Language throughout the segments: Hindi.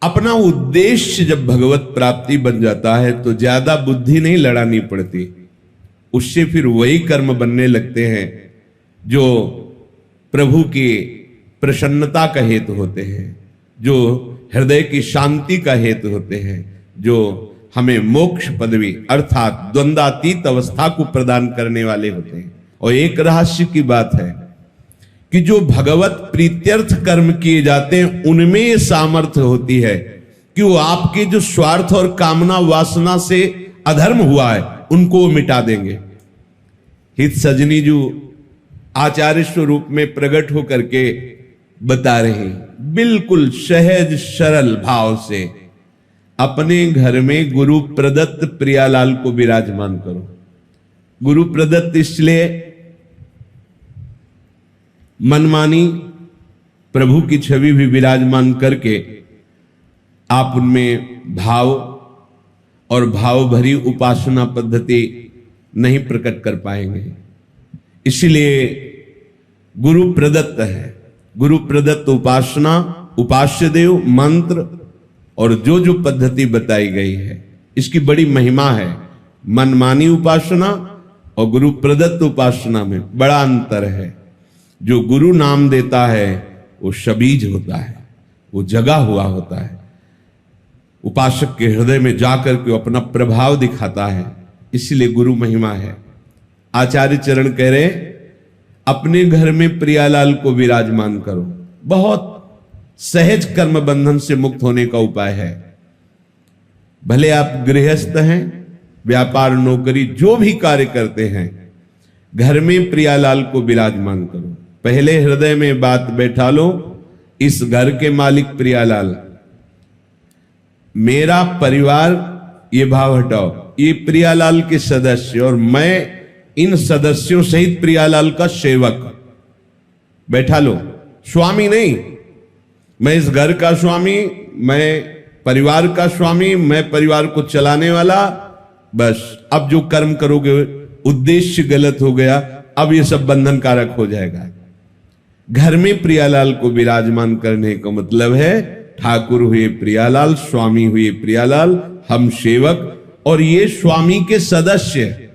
अपना उद्देश्य जब भगवत प्राप्ति बन जाता है तो ज्यादा बुद्धि नहीं लड़ानी पड़ती, उससे फिर वही कर्म बनने लगते हैं जो प्रभु की प्रसन्नता का हेतु होते हैं, जो हृदय की शांति का हेतु होते हैं, जो हमें मोक्ष पदवी अर्थात द्वंद्वातीत अवस्था को प्रदान करने वाले होते हैं। और एक रहस्य की बात है कि जो भगवत प्रीत्यर्थ कर्म किए जाते हैं उनमें यह सामर्थ्य होती है कि वो आपके जो स्वार्थ और कामना वासना से अधर्म हुआ है उनको वो मिटा देंगे। हित सजनी जो आचार्य स्वरूप में प्रकट होकर के बता रहे हैं, बिल्कुल सहज सरल भाव से अपने घर में गुरु प्रदत्त प्रियालाल को विराजमान करो। गुरु प्रदत्त इसलिए मनमानी प्रभु की छवि भी विराजमान करके आप उनमें भाव और भाव भरी उपासना पद्धति नहीं प्रकट कर पाएंगे, इसलिए गुरु प्रदत्त है। गुरु प्रदत्त उपासना, उपास्य देव मंत्र और जो जो पद्धति बताई गई है इसकी बड़ी महिमा है। मनमानी उपासना और गुरु प्रदत्त उपासना में बड़ा अंतर है। जो गुरु नाम देता है वो शबीज होता है, वो जगा हुआ होता है, उपासक के हृदय में जाकर के अपना प्रभाव दिखाता है, इसलिए गुरु महिमा है। आचार्य चरण कह रहे अपने घर में प्रियालाल को विराजमान करो। बहुत सहज कर्म बंधन से मुक्त होने का उपाय है। भले आप गृहस्थ हैं, व्यापार नौकरी जो भी कार्य करते हैं, घर में प्रियालाल को विराजमान करो। पहले हृदय में बात बैठा लो, इस घर के मालिक प्रियालाल, मेरा परिवार, ये भाव हटाओ, ये प्रियालाल के सदस्य और मैं इन सदस्यों सहित प्रियालाल का सेवक। बैठा लो, स्वामी नहीं, मैं इस घर का स्वामी, मैं परिवार का स्वामी, मैं परिवार को चलाने वाला। बस अब जो कर्म करोगे उद्देश्य गलत हो गया, अब ये सब बंधन कारक हो जाएगा। घर में प्रियालाल को विराजमान करने का मतलब है ठाकुर हुए प्रियालाल, स्वामी हुए प्रियालाल, हम सेवक और ये स्वामी के सदस्य।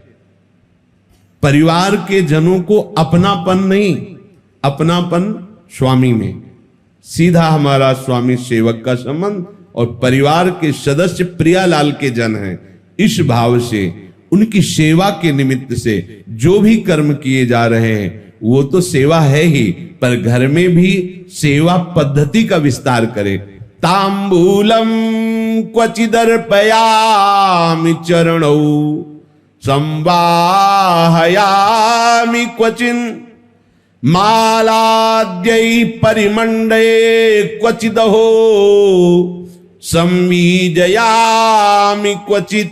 परिवार के जनों को अपनापन नहीं, अपनापन स्वामी में, सीधा हमारा स्वामी सेवक का संबंध और परिवार के सदस्य प्रियालाल के जन हैं। इस भाव से उनकी सेवा के निमित्त से जो भी कर्म किए जा रहे हैं वो तो सेवा है ही, पर घर में भी सेवा पद्धति का विस्तार करें। तांबूलम क्वचिदर्पयामि चरणौ संवाहयामि क्वचिन मालाद्यै परिमंडे क्वचिदहो संवीजयामि क्वचित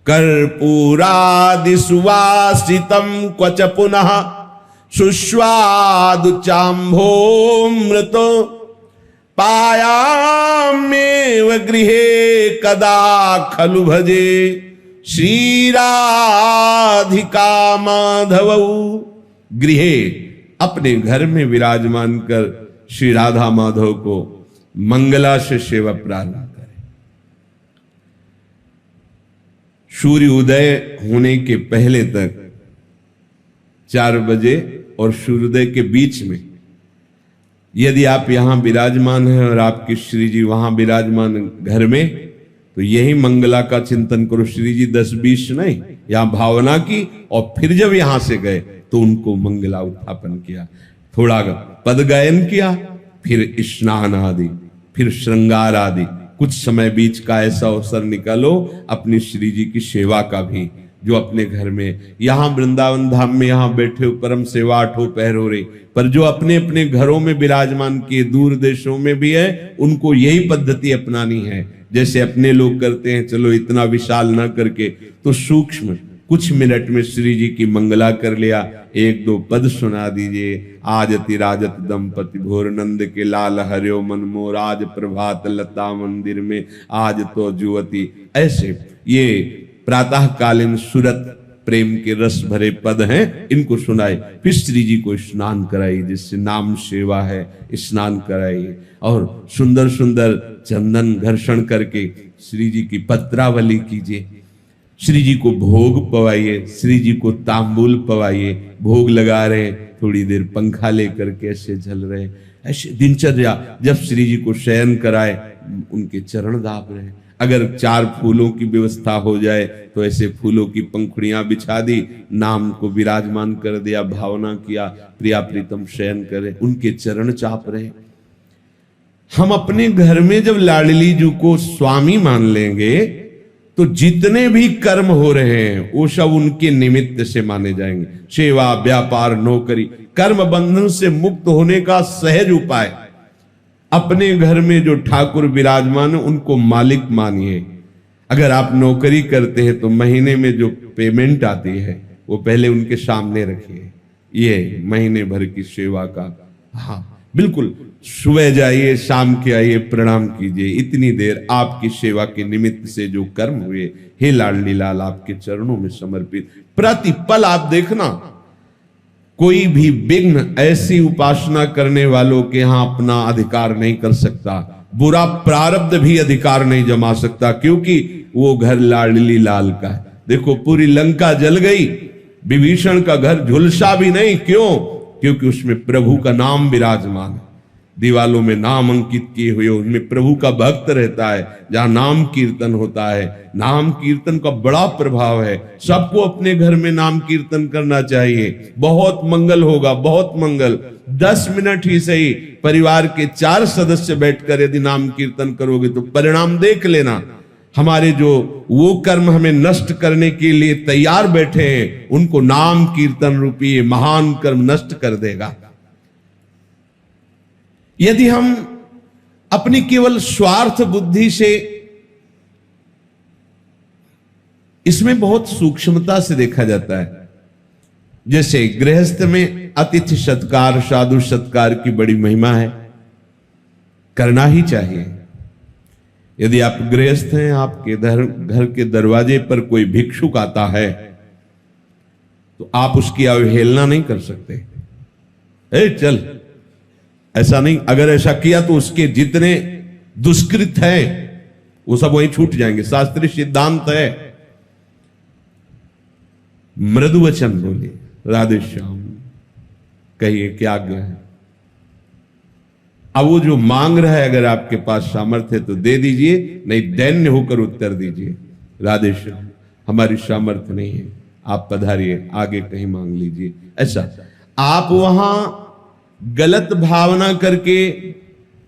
कर्पूरादि सुवासितं क्वच पुनः सुस्वादु चाम्भोमृतो पायाम्येव गृहे कदा खलु भजे श्रीराधिका माधवौ। गृहे अपने घर में विराजमान कर श्री राधा माधव को मंगला से सेवा प्रारंभ करें। सूर्य उदय होने के पहले तक 4 बजे और सूर्योदय के बीच में यदि आप यहां विराजमान हैं और आपके श्री जी वहां विराजमान घर में, तो यही मंगला का चिंतन करो। श्री जी 10-20 नहीं, यहां भावना की और फिर जब यहां से गए तो उनको मंगला उत्थापन किया, थोड़ा पद गायन किया, फिर स्नान आदि, फिर श्रृंगार आदि, कुछ समय बीच का ऐसा अवसर निकालो अपनी श्री जी की सेवा का भी, जो अपने घर में यहां वृंदावन धाम में यहां बैठे हो परम सेवा 8 पहर हो रही, पर जो अपने अपने घरों में विराजमान किए दूर देशों में भी है, उनको यही पद्धति अपनानी है। जैसे अपने लोग करते हैं, चलो इतना विशाल ना करके, तो सूक्ष्म कुछ मिनट में श्री जी की मंगला कर लिया, 1-2 पद सुना दीजिए। आजति राजत दंपति भोर नंद के लाल हरियो मन मोर, आज प्रभात लता मंदिर में आज तो जुवती। ऐसे ये प्रातःकालीन सुरत प्रेम के रस भरे पद हैं, इनको सुनाए। फिर श्री जी को स्नान कराइए, जिससे नाम सेवा है, स्नान कराइए। और सुंदर सुंदर चंदन घर्षण करके श्री जी की पत्रावली कीजिए। श्री जी को भोग पवाइए, श्री जी को तांबूल पवाइए। भोग लगा रहे, थोड़ी देर पंखा लेकर के ऐसे झल रहे, ऐसे दिनचर्या। जब श्री जी को शयन कराए, उनके चरण दाब रहे। अगर 4 फूलों की व्यवस्था हो जाए तो ऐसे फूलों की पंखुड़ियां बिछा दी, नाम को विराजमान कर दिया, भावना किया, प्रिया प्रीतम शयन करे, उनके चरण चाप रहे। हम अपने घर में जब लाडली जी को स्वामी मान लेंगे तो जितने भी कर्म हो रहे हैं वो सब उनके निमित्त से माने जाएंगे। सेवा, व्यापार, नौकरी, कर्म बंधन से मुक्त होने का सहज उपाय। अपने घर में जो ठाकुर विराजमान है उनको मालिक मानिए। अगर आप नौकरी करते हैं तो महीने में जो पेमेंट आती है वो पहले उनके सामने रखिए। ये महीने भर की सेवा का, हाँ बिल्कुल, सुबह जाइए, शाम के आइए, प्रणाम कीजिए। इतनी देर आपकी सेवा के निमित्त से जो कर्म हुए, हे लाडली लाल आपके चरणों में समर्पित। प्रतिपल आप देखना, कोई भी विघ्न ऐसी उपासना करने वालों के यहां अपना अधिकार नहीं कर सकता। बुरा प्रारब्ध भी अधिकार नहीं जमा सकता, क्योंकि वो घर लाडली लाल का है। देखो पूरी लंका जल गई, विभीषण का घर झुलसा भी नहीं। क्यों? क्योंकि उसमें प्रभु का नाम विराजमान है। दीवालों में नाम अंकित किए हुए, उनमें प्रभु का भक्त रहता है। जहां नाम कीर्तन होता है, नाम कीर्तन का बड़ा प्रभाव है। सबको अपने घर में नाम कीर्तन करना चाहिए, बहुत मंगल होगा, बहुत मंगल। 10 मिनट ही सही, परिवार के 4 सदस्य बैठकर यदि नाम कीर्तन करोगे तो परिणाम देख लेना। हमारे जो वो कर्म हमें नष्ट करने के लिए तैयार बैठे हैं, उनको नाम कीर्तन रूपी महान कर्म नष्ट कर देगा। यदि हम अपनी केवल स्वार्थ बुद्धि से, इसमें बहुत सूक्ष्मता से देखा जाता है। जैसे गृहस्थ में अतिथि सत्कार, साधु सत्कार की बड़ी महिमा है, करना ही चाहिए। यदि आप गृहस्थ हैं, आपके घर के दरवाजे पर कोई भिक्षुक आता है तो आप उसकी अवहेलना नहीं कर सकते। ए चल, ऐसा नहीं। अगर ऐसा किया तो उसके जितने दुष्कृत हैं वो सब वहीं छूट जाएंगे। शास्त्रीय सिद्धांत है। मृदु वचन बोलिए, राधे श्याम कहिए, क्या आज्ञा है। अब वो जो मांग रहा है, अगर आपके पास सामर्थ्य है तो दे दीजिए, नहीं दैन्य होकर उत्तर दीजिए, राधे श्याम हमारी सामर्थ्य नहीं है, आप पधारिए, आगे कहीं मांग लीजिए। ऐसा आप वहां गलत भावना करके,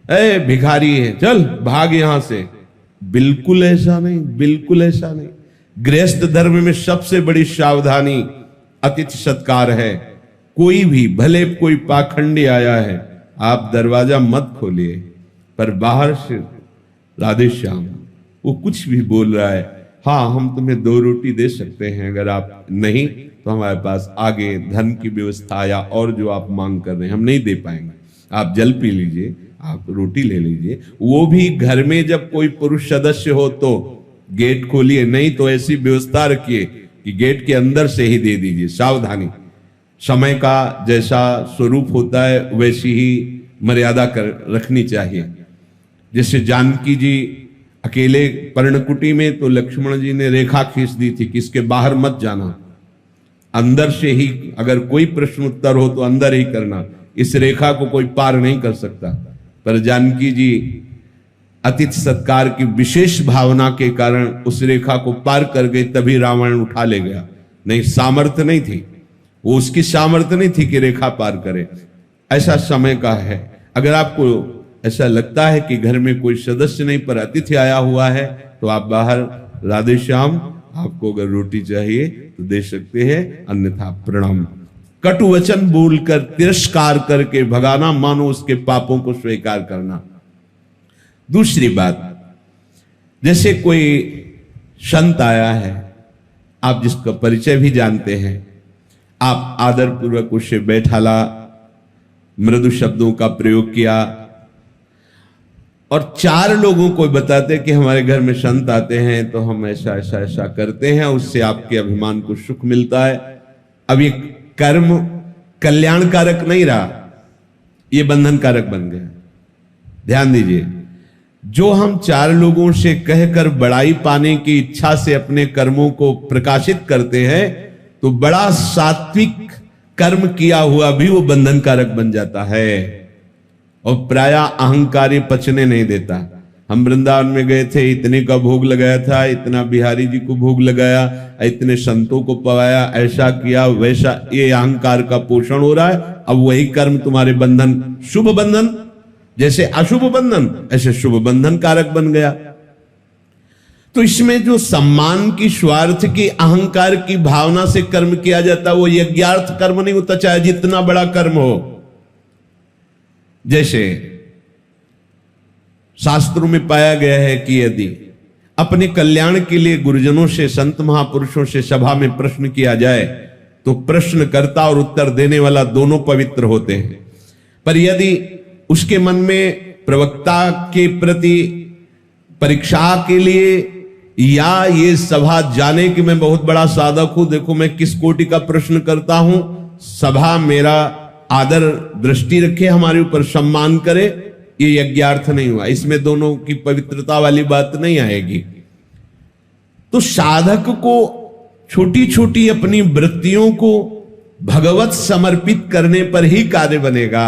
ए भिखारी है चल भाग यहां से, बिल्कुल ऐसा नहीं, बिल्कुल ऐसा नहीं। गृहस्थ धर्म में सबसे बड़ी सावधानी अतिथि सत्कार है। कोई भी, भले कोई पाखंडी आया है, आप दरवाजा मत खोलिए, पर बाहर से राधे श्याम, वो कुछ भी बोल रहा है, हाँ हम तुम्हें 2 रोटी दे सकते हैं, अगर आप नहीं तो हमारे पास आगे धन की व्यवस्था या और जो आप मांग कर रहे हैं हम नहीं दे पाएंगे, आप जल पी लीजिए, आप रोटी ले लीजिए। वो भी घर में जब कोई पुरुष सदस्य हो तो गेट खोलिए, नहीं तो ऐसी व्यवस्था रखिए कि गेट के अंदर से ही दे दीजिए। सावधानी, समय का जैसा स्वरूप होता है वैसी ही मर्यादा रखनी चाहिए। जैसे जानकी जी अकेले पर्णकुटी में, तो लक्ष्मण जी ने रेखा खींच दी थी कि इसके बाहर मत जाना, अंदर से ही अगर कोई प्रश्न उत्तर हो तो अंदर ही करना, इस रेखा को कोई पार नहीं कर सकता। पर जानकी जी अतिथि सत्कार की विशेष भावना के कारण उस रेखा को पार कर गई, तभी रावण उठा ले गया, नहीं सामर्थ्य नहीं थी, वो उसकी सामर्थ्य नहीं थी कि रेखा पार करे। ऐसा समय का है। अगर आपको ऐसा लगता है कि घर में कोई सदस्य नहीं पर अतिथि आया हुआ है तो आप बाहर, राधे श्याम आपको अगर रोटी चाहिए तो दे सकते हैं, अन्यथा प्रणाम। कटु वचन बोलकर तिरस्कार करके भगाना मानो उसके पापों को स्वीकार करना। दूसरी बात, जैसे कोई संत आया है, आप जिसका परिचय भी जानते हैं, आप आदर पूर्वक उससे बैठाला, मृदु शब्दों का प्रयोग किया, और 4 लोगों को बताते कि हमारे घर में संत आते हैं तो हम ऐसा ऐसा ऐसा करते हैं, उससे आपके अभिमान को सुख मिलता है। अब ये कर्म कल्याणकारक नहीं रहा, ये बंधनकारक बन गया। ध्यान दीजिए, जो हम 4 लोगों से कहकर बड़ाई पाने की इच्छा से अपने कर्मों को प्रकाशित करते हैं, तो बड़ा सात्विक कर्म किया हुआ भी वो बंधनकारक बन जाता है। और प्राय अहंकारी पचने नहीं देता। हम वृंदावन में गए थे, इतने का भोग लगाया था, इतना बिहारी जी को भोग लगाया, इतने संतों को पवाया, ऐसा किया वैसा, ये अहंकार का पोषण हो रहा है। अब वही कर्म तुम्हारे बंधन, शुभ बंधन जैसे अशुभ बंधन, ऐसे शुभ बंधन कारक बन गया। तो इसमें जो सम्मान की, स्वार्थ की, अहंकार की भावना से कर्म किया जाता, वो यज्ञार्थ कर्म नहीं होता, चाहे जितना बड़ा कर्म हो। जैसे शास्त्रों में पाया गया है कि यदि अपने कल्याण के लिए गुरुजनों से, संत महापुरुषों से सभा में प्रश्न किया जाए तो प्रश्नकर्ता और उत्तर देने वाला दोनों पवित्र होते हैं। पर यदि उसके मन में प्रवक्ता के प्रति परीक्षा के लिए या ये सभा जाने कि मैं बहुत बड़ा साधक हूं, देखो मैं किस कोटि का प्रश्न करता हूं, सभा मेरा आदर दृष्टि रखे, हमारे ऊपर सम्मान करे, ये यज्ञार्थ नहीं हुआ। इसमें दोनों की पवित्रता वाली बात नहीं आएगी। तो साधक को छोटी छोटी अपनी वृत्तियों को भगवत समर्पित करने पर ही कार्य बनेगा।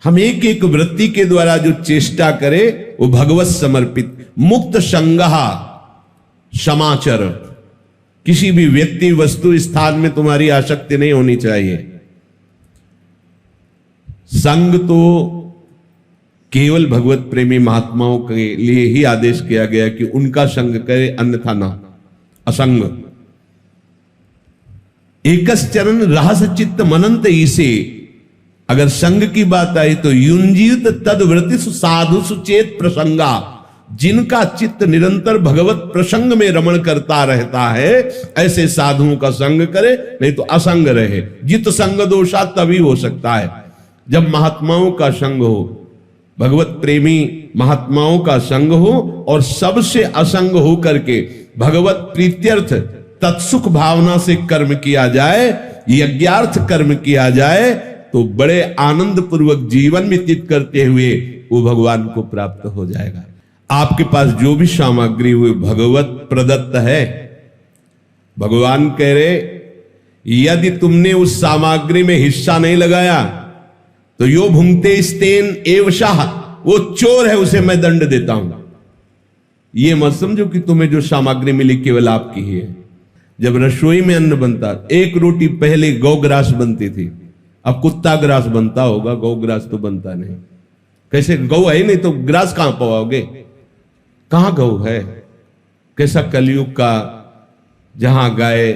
हम एक एक वृत्ति के द्वारा जो चेष्टा करे वो भगवत समर्पित, मुक्त संगहा समाचर, किसी भी व्यक्ति वस्तु स्थान में तुम्हारी आसक्ति नहीं होनी चाहिए। संग तो केवल भगवत प्रेमी महात्माओं के लिए ही आदेश किया गया कि उनका संग करे, अन्यथा ना। असंग एकश्चरण रहस चित्त मनंत ईसे, अगर संग की बात आई तो युंजीत तदवृत्ति साधु सुचेत प्रसंगा, जिनका चित्त निरंतर भगवत प्रसंग में रमण करता रहता है, ऐसे साधुओं का संग करे, नहीं तो असंग रहे। जित संग दोषा तभी हो सकता है जब महात्माओं का संग हो, भगवत प्रेमी महात्माओं का संग हो और सबसे असंग हो करके भगवत प्रीत्यर्थ तत्सुख भावना से कर्म किया जाए, यज्ञार्थ कर्म किया जाए, तो बड़े आनंद पूर्वक जीवन व्यतीत करते हुए वो भगवान को प्राप्त हो जाएगा। आपके पास जो भी सामग्री हुई भगवत प्रदत्त है। भगवान कह रहे यदि तुमने उस सामग्री में हिस्सा नहीं लगाया तो यो भुंगते स्तेन एवशाह, वो चोर है, उसे मैं दंड देता हूं। ये मत समझो कि तुम्हें जो सामग्री मिली केवल आपकी ही है। जब रसोई में अन्न बनता, एक रोटी पहले गौग्रास बनती थी, अब कुत्ता ग्रास बनता होगा, गौग्रास तो बनता नहीं। कैसे? गौ है नहीं तो ग्रास कहां पाओगे? कहां गौ है? कैसा कलयुग का, जहां गाय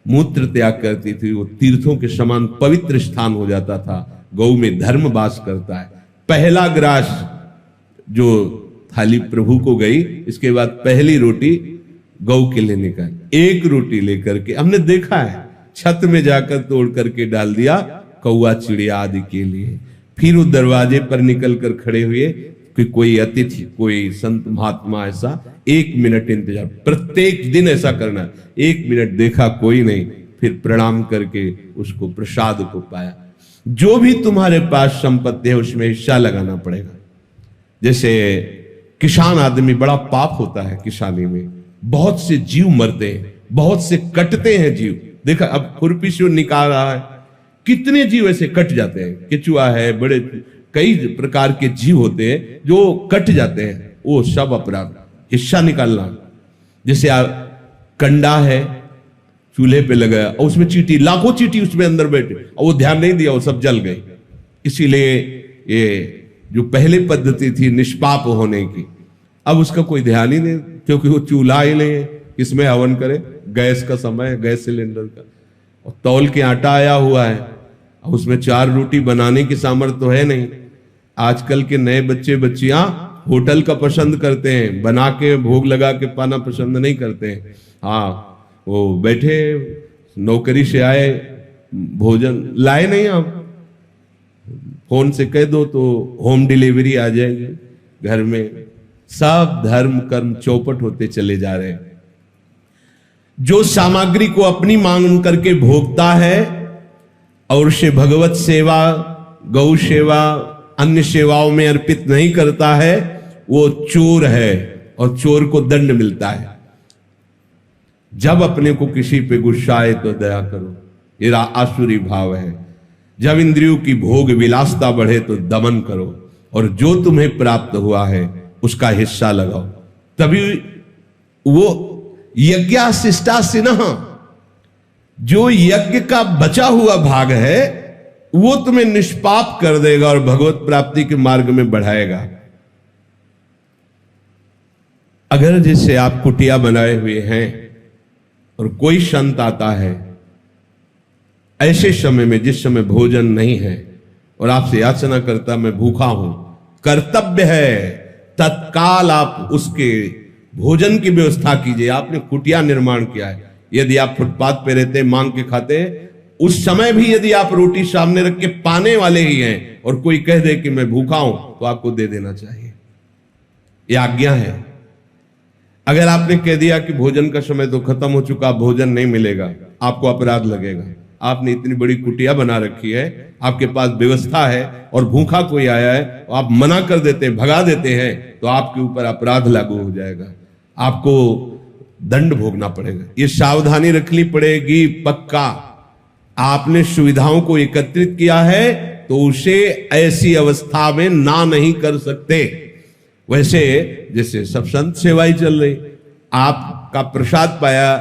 मूत्र त्याग करती थी वो तीर्थों के समान पवित्र स्थान हो जाता था। गौ में धर्म वास करता है। पहला ग्रास जो थाली प्रभु को गई, इसके बाद पहली रोटी गौ के लिए निकाल, एक रोटी लेकर के हमने देखा है छत में जाकर तोड़ करके डाल दिया कौआ चिड़िया आदि के लिए। फिर वो दरवाजे पर निकल कर खड़े हुए कि कोई अतिथि, कोई संत महात्मा, ऐसा 1 मिनट इंतजार, प्रत्येक दिन ऐसा करना। 1 मिनट देखा कोई नहीं, फिर प्रणाम करके उसको प्रसाद को पाया। जो भी तुम्हारे पास संपत्ति है उसमें हिस्सा लगाना पड़ेगा। जैसे किसान आदमी, बड़ा पाप होता है किसानी में, बहुत से जीव मरते हैं, बहुत से कटते हैं जीव। देखा, अब खुरपी से निकाल रहा है, कितने जीव ऐसे कट जाते हैं। केचुआ है, बड़े कई प्रकार के जीव होते हैं जो कट जाते हैं, वो सब अपराध, हिस्सा निकालना। जैसे कंडा है, चूल्हे पे लगाया और उसमें चींटी, लाखों चींटी उसमें अंदर बैठे और वो ध्यान नहीं दिया, वो सब जल गई। इसीलिए ये जो पहले पद्धति थी निष्पाप होने की, अब उसका कोई ध्यान ही नहीं, क्योंकि वो चूल्हा ही नहीं है, किसमें हवन करे? गैस का समय है, गैस सिलेंडर का, और तौल के आटा आया हुआ है, उसमें 4 रोटी बनाने की सामर्थ्य तो है नहीं। आजकल के नए बच्चे बच्चियां होटल का पसंद करते हैं, बना के भोग लगा के पाना पसंद नहीं करते हैं। हाँ, वो बैठे नौकरी से आए, भोजन लाए नहीं, आप फोन से कह दो तो होम डिलीवरी आ जाएगी घर में। सब धर्म कर्म चौपट होते चले जा रहे हैं। जो सामग्री को अपनी मांग करके भोगता है और उसे भगवत सेवा, गौ सेवा, अन्य सेवाओं में अर्पित नहीं करता है, वो चोर है और चोर को दंड मिलता है। जब अपने को किसी पे गुस्सा आए तो दया करो, ये आसुरी भाव है। जब इंद्रियों की भोग विलासता बढ़े तो दमन करो, और जो तुम्हें प्राप्त हुआ है उसका हिस्सा लगाओ। तभी वो यज्ञाशिष्टासिनः, जो यज्ञ का बचा हुआ भाग है वो तुम्हें निष्पाप कर देगा और भगवत प्राप्ति के मार्ग में बढ़ाएगा। अगर जैसे आप कुटिया बनाए हुए हैं और कोई संत आता है ऐसे समय में, जिस समय भोजन नहीं है, और आपसे याचना करता मैं भूखा हूं, कर्तव्य है तत्काल आप उसके भोजन की व्यवस्था कीजिए। आपने कुटिया निर्माण किया है, यदि आप फुटपाथ पे रहते मांग के खाते, उस समय भी यदि आप रोटी सामने रख के पाने वाले ही हैं और कोई कह दे कि मैं भूखा हूं, तो आपको दे देना चाहिए। यह आज्ञा है। अगर आपने कह दिया कि भोजन का समय तो खत्म हो चुका, भोजन नहीं मिलेगा, आपको अपराध लगेगा। आपने इतनी बड़ी कुटिया बना रखी है, आपके पास व्यवस्था है, और भूखा कोई आया है तो आप मना कर देते हैं, भगा देते हैं, तो आपके ऊपर अपराध लागू हो जाएगा, आपको दंड भोगना पड़ेगा। ये सावधानी रखनी पड़ेगी पक्का। आपने सुविधाओं को एकत्रित किया है तो उसे ऐसी अवस्था में ना नहीं कर सकते। वैसे जैसे सब संत सेवाई चल रही, आपका प्रसाद पाया,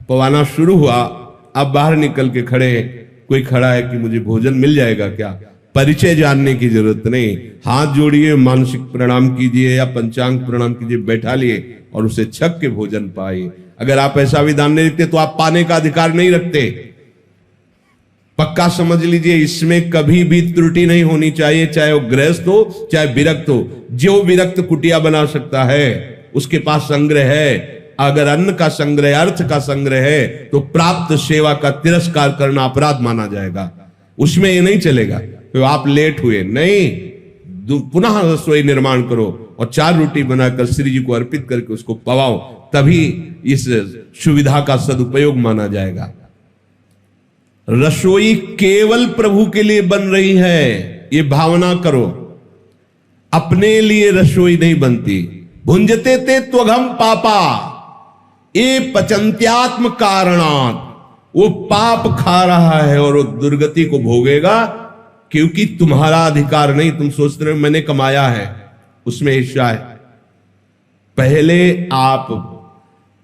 पवाना शुरू हुआ, आप बाहर निकल के खड़े हैं, कोई खड़ा है कि मुझे भोजन मिल जाएगा क्या, परिचय जानने की जरूरत नहीं, हाथ जोड़िए, मानसिक प्रणाम कीजिए या पंचांग प्रणाम कीजिए, बैठा लिए और उसे छक के भोजन पाइए। अगर आप ऐसा विधान नहीं रखते तो आप पाने का अधिकार नहीं रखते। पक्का समझ लीजिए, इसमें कभी भी त्रुटि नहीं होनी चाहिए, चाहे वो गृहस्थ हो चाहे विरक्त हो। जो विरक्त कुटिया बना सकता है उसके पास संग्रह है। अगर अन्न का संग्रह, अर्थ का संग्रह है, तो प्राप्त सेवा का तिरस्कार करना अपराध माना जाएगा। उसमें ये नहीं चलेगा तो आप लेट हुए, नहीं, पुनः रसोई निर्माण करो और 4 रोटी बनाकर श्री जी को अर्पित करके उसको पवाओ, तभी इस सुविधा का सदुपयोग माना जाएगा। रसोई केवल प्रभु के लिए बन रही है, ये भावना करो। अपने लिए रसोई नहीं बनती। भुंजते ते त्वघम पापा ये पचंत्यात्म कारणात्, वो पाप खा रहा है और वो दुर्गति को भोगेगा, क्योंकि तुम्हारा अधिकार नहीं। तुम सोचते हो मैंने कमाया है, उसमें हिस्सा है। पहले आप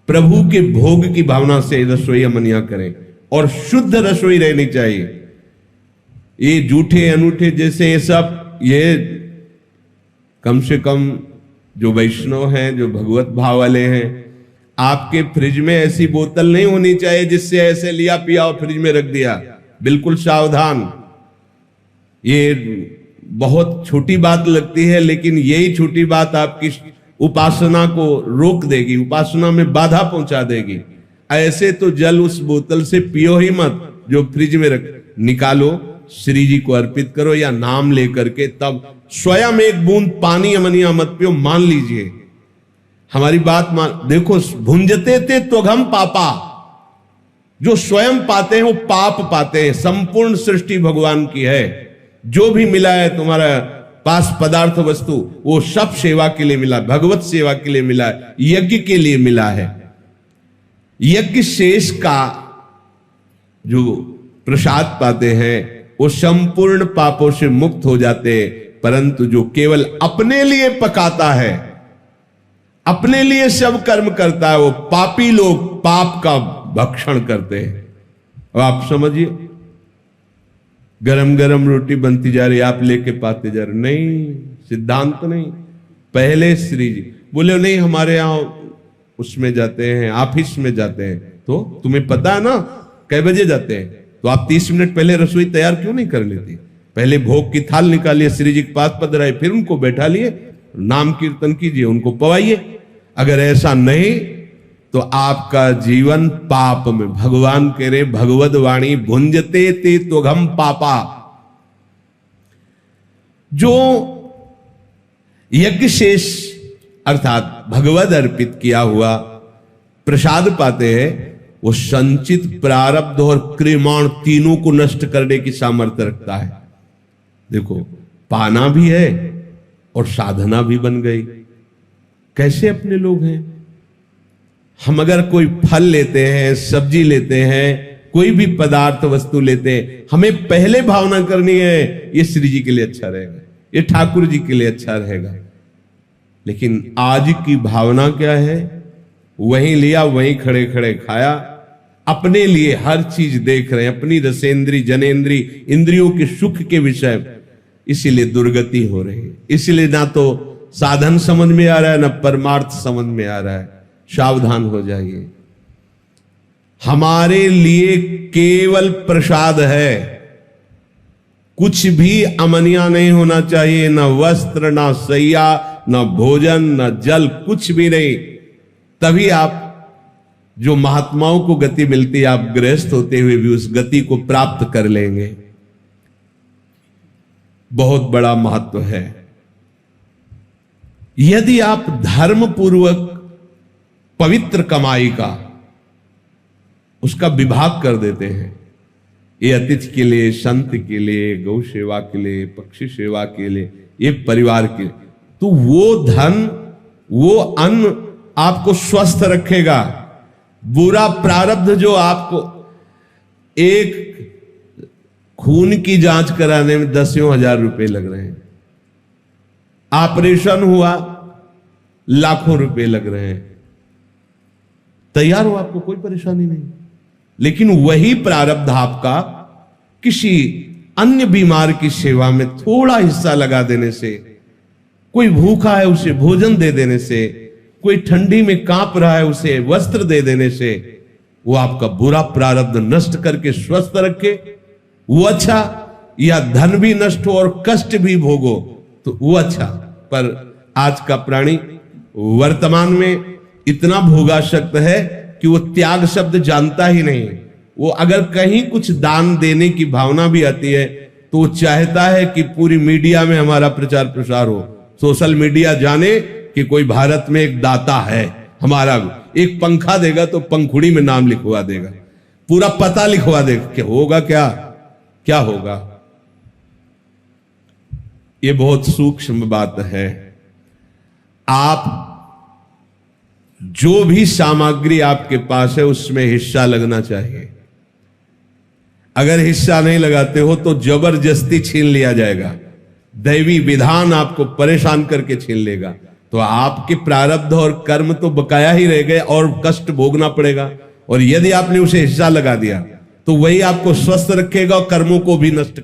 प्रभु के भोग की भावना से रसोई अमनिया करें, और शुद्ध रसोई रहनी चाहिए। ये जूठे अनूठे जैसे ये सब, ये कम से कम जो वैष्णव हैं, जो भगवत भाव वाले हैं, आपके फ्रिज में ऐसी बोतल नहीं होनी चाहिए जिससे ऐसे लिया पिया और फ्रिज में रख दिया। बिल्कुल सावधान। ये बहुत छोटी बात लगती है, लेकिन यही छोटी बात आपकी उपासना को रोक देगी, उपासना में बाधा पहुंचा देगी। ऐसे तो जल उस बोतल से पियो ही मत जो फ्रिज में रख, निकालो, श्री जी को अर्पित करो या नाम लेकर के, तब स्वयं एक बूंद पानी अमनिया मत पियो। मान लीजिए हमारी बात मान, देखो, भुंजते थे त्वघम पापा, जो स्वयं पाते हैं वो पाप पाते हैं। संपूर्ण सृष्टि भगवान की है। जो भी मिला है तुम्हारा पास पदार्थ वस्तु, वो सब सेवा के लिए मिला, भगवत सेवा के लिए मिला है, यज्ञ के लिए मिला है। यज्ञ शेष का जो प्रसाद पाते हैं वो संपूर्ण पापों से मुक्त हो जाते हैं। परंतु जो केवल अपने लिए पकाता है, अपने लिए सब कर्म करता है, वो पापी लोग पाप का भक्षण करते हैं। अब आप समझिए, गरम गरम रोटी बनती जा रही, आप लेके पाते जा रहे, नहीं, सिद्धांत नहीं। पहले श्री जी बोले नहीं, हमारे यहां उसमें जाते हैं, ऑफिस में जाते हैं, तो तुम्हें पता है ना कै बजे जाते हैं, तो आप 30 मिनट पहले रसोई तैयार क्यों नहीं कर लेती? पहले भोग की थाल निकालिए, श्री जी के पास पधराए, फिर उनको बैठा लिए, नाम कीर्तन कीजिए, उनको पवाइए। अगर ऐसा नहीं तो आपका जीवन पाप में। भगवान कह रहे भगवद वाणी भुंजते ते त्वघम पापा, जो यज्ञ शेष अर्थात भगवद अर्पित किया हुआ प्रसाद पाते हैं, वो संचित प्रारब्ध और क्रियमाण तीनों को नष्ट करने की सामर्थ्य रखता है। देखो, पाना भी है और साधना भी बन गई। कैसे अपने लोग हैं हम? अगर कोई फल लेते हैं, सब्जी लेते हैं, कोई भी पदार्थ वस्तु लेते हैं, हमें पहले भावना करनी है ये श्री जी के लिए अच्छा रहेगा, ये ठाकुर जी के लिए अच्छा रहेगा। लेकिन आज की भावना क्या है? वहीं लिया, वहीं खड़े खड़े खाया, अपने लिए हर चीज देख रहे हैं, अपनी रसेंद्री जनेन्द्री इंद्रियों के सुख के विषय। इसीलिए दुर्गति हो रही है। इसीलिए ना तो साधन समझ में आ रहा है, ना परमार्थ समझ में आ रहा है। सावधान हो जाइए। हमारे लिए केवल प्रसाद है, कुछ भी अमनिया नहीं होना चाहिए, ना वस्त्र, ना सैया, ना भोजन, ना जल, कुछ भी नहीं। तभी आप जो महात्माओं को गति मिलती है, आप गृहस्थ होते हुए भी उस गति को प्राप्त कर लेंगे। बहुत बड़ा महत्व है। यदि आप धर्म पूर्वक पवित्र कमाई का उसका विभाग कर देते हैं, ये अतिथि के लिए, संत के लिए, गौ सेवा के लिए, पक्षी सेवा के लिए, ये परिवार के लिए, तो वो धन, वो अन्न आपको स्वस्थ रखेगा। बुरा प्रारब्ध जो आपको, एक खून की जांच कराने में 10,000 रुपए लग रहे हैं, ऑपरेशन हुआ लाखों रुपए लग रहे हैं, तैयार हो, आपको कोई परेशानी नहीं। लेकिन वही प्रारब्ध आपका किसी अन्य बीमार की सेवा में थोड़ा हिस्सा लगा देने से, कोई भूखा है उसे भोजन दे देने से, कोई ठंडी में कांप रहा है उसे वस्त्र दे देने से, वो आपका बुरा प्रारब्ध नष्ट करके स्वस्थ रखे, वो अच्छा। या धन भी नष्ट हो और कष्ट भी भोगो तो वो अच्छा। पर आज का प्राणी वर्तमान में इतना भोगासक्त है कि वो त्याग शब्द जानता ही नहीं। वो अगर कहीं कुछ दान देने की भावना भी आती है तो वो चाहता है कि पूरी मीडिया में हमारा प्रचार प्रसार हो, सोशल मीडिया जाने कि कोई भारत में एक दाता है हमारा। एक पंखा देगा तो पंखुड़ी में नाम लिखवा देगा, पूरा पता लिखवा देगा। क्या होगा? क्या होगा? ये बहुत सूक्ष्म बात है। आप जो भी सामग्री आपके पास है उसमें हिस्सा लगना चाहिए। अगर हिस्सा नहीं लगाते हो तो जबरदस्ती छीन लिया जाएगा, दैवी विधान आपको परेशान करके छीन लेगा। तो आपके प्रारब्ध और कर्म तो बकाया ही रह गए और कष्ट भोगना पड़ेगा। और यदि आपने उसे हिस्सा लगा दिया तो वही आपको स्वस्थ रखेगा और कर्मों को भी नष्ट